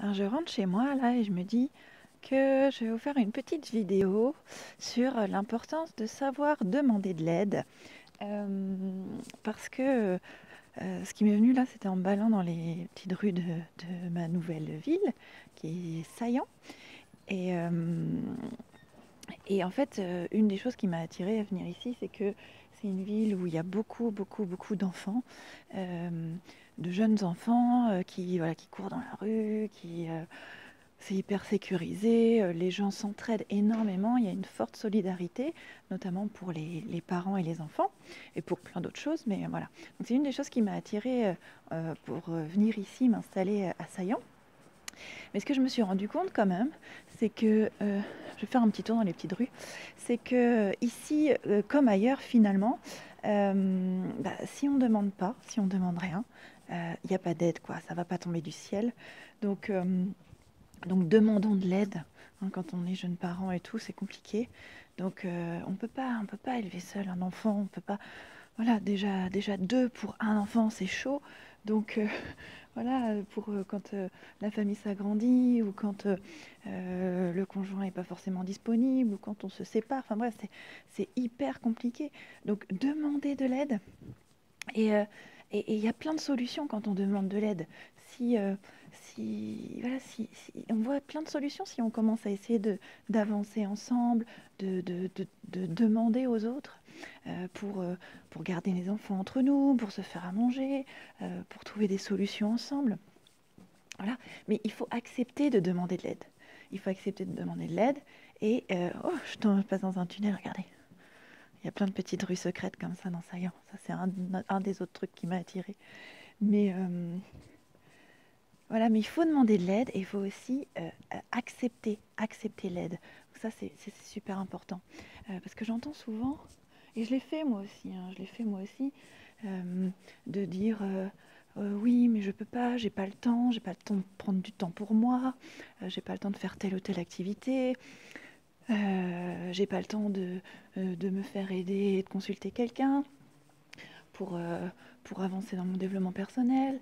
Alors je rentre chez moi là et je me dis que je vais vous faire une petite vidéo sur l'importance de savoir demander de l'aide. Parce que ce qui m'est venu là, c'était en me baladant dans les petites rues de ma nouvelle ville, qui est Saillant. Et, euh, et en fait, une des choses qui m'a attirée à venir ici, c'est que c'est une ville où il y a beaucoup d'enfants, euh, de jeunes enfants voilà, qui courent dans la rue, c'est hyper sécurisé, les gens s'entraident énormément, il y a une forte solidarité, notamment pour les parents et les enfants, et pour plein d'autres choses, mais voilà. Donc c'est une des choses qui m'a attirée pour venir ici m'installer à Saillant. Mais ce que je me suis rendu compte quand même, c'est que, je vais faire un petit tour dans les petites rues, c'est que ici, comme ailleurs finalement, si on ne demande pas, si on ne demande rien, il n'y a pas d'aide, quoi, ça ne va pas tomber du ciel. Donc, demandons de l'aide, hein, quand on est jeune parent et tout, c'est compliqué. Donc on peut pas élever seul un enfant, on peut pas. Voilà, déjà deux pour un enfant, c'est chaud. Donc voilà, pour quand la famille s'agrandit ou quand le conjoint n'est pas forcément disponible ou quand on se sépare. Enfin bref, c'est hyper compliqué. Donc demander de l'aide. Et il y a plein de solutions quand on demande de l'aide. Si, voilà, on voit plein de solutions si on commence à essayer d'avancer ensemble, de demander aux autres pour garder les enfants entre nous, pour se faire à manger, pour trouver des solutions ensemble. Voilà. Mais il faut accepter de demander de l'aide. Il faut accepter de demander de l'aide. Et je passe dans un tunnel, regardez. Il y a plein de petites rues secrètes comme ça dans Saillant. Ça, c'est un des autres trucs qui m'a attirée. Mais voilà, mais il faut demander de l'aide et il faut aussi accepter l'aide. Donc ça, c'est super important. Parce que j'entends souvent, et je l'ai fait moi aussi, hein, je l'ai fait moi aussi, de dire oui, mais je peux pas, j'ai pas le temps de prendre du temps pour moi, j'ai pas le temps de faire telle ou telle activité. J'ai pas le temps de me faire aider et de consulter quelqu'un pour, euh, pour avancer dans mon développement personnel.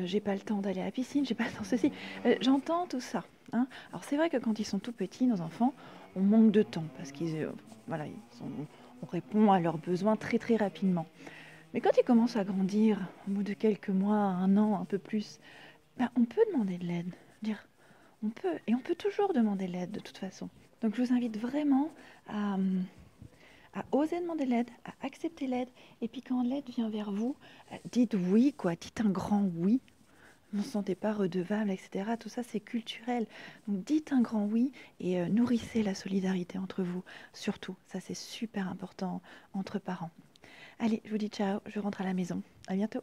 J'ai pas le temps d'aller à la piscine, j'ai pas le temps ceci. J'entends tout ça, hein. Alors c'est vrai que quand ils sont tout petits, nos enfants, on manque de temps parce voilà, on répond à leurs besoins très rapidement. Mais quand ils commencent à grandir, au bout de quelques mois, un an, un peu plus, ben, on peut demander de l'aide. Dire, et on peut toujours demander de l'aide de toute façon. Donc je vous invite vraiment à, à oser demander de l'aide, à accepter l'aide. Et puis quand l'aide vient vers vous, dites oui, quoi. Dites un grand oui. Ne vous sentez pas redevable, etc. Tout ça, c'est culturel. Donc dites un grand oui et nourrissez la solidarité entre vous. Surtout, ça c'est super important entre parents. Allez, je vous dis ciao, je rentre à la maison. À bientôt.